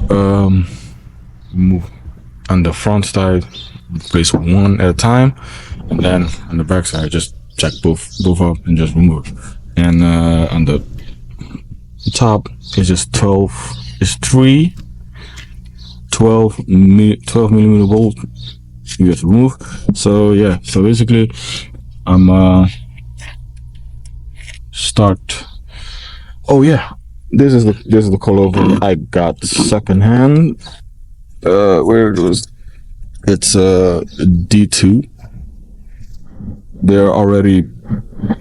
move on the front side, place one at a time, and then on the back side, just jack both up and just remove. And on the top is just 12 millimeter bolt you have to remove. So yeah, so basically I'm start. Oh yeah, this is the coilover I got secondhand. Where it was, it's D2. They're already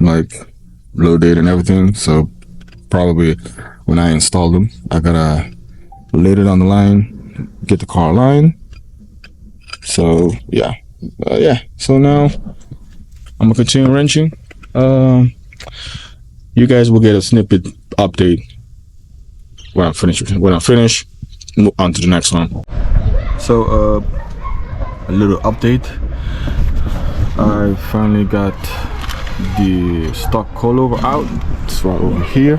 like loaded and everything, so probably when I install them, I gotta lay it on the line, get the car aligned. So yeah, so now I'm gonna continue wrenching. You guys will get a snippet update when I finish. Move on to the next one. So a little update. I finally got the stock coilover out. It's right over here.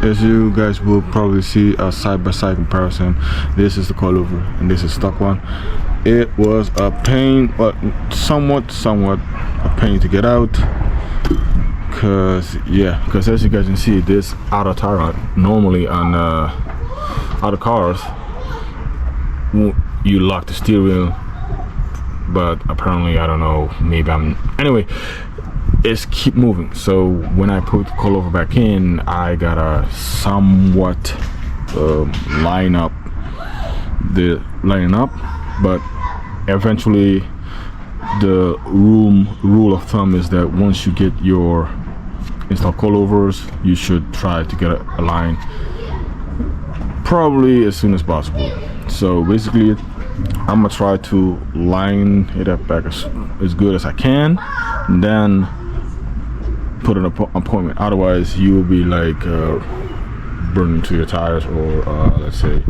As you guys will probably see a side-by-side comparison. This is the coilover and this is stock one. It was a pain, but somewhat a pain to get out. Cause as you guys can see, this outer tire normally on other cars you lock the steering wheel, but apparently I don't know, maybe anyway, it's keep moving. So when I put the coilover back in, I gotta somewhat line up, but eventually the rule of thumb is that once you get your install coilovers, you should try to get a line probably as soon as possible. So basically I'm gonna try to line it up back as good as I can, and then put an appointment. Otherwise you will be like burning to your tires, or let's say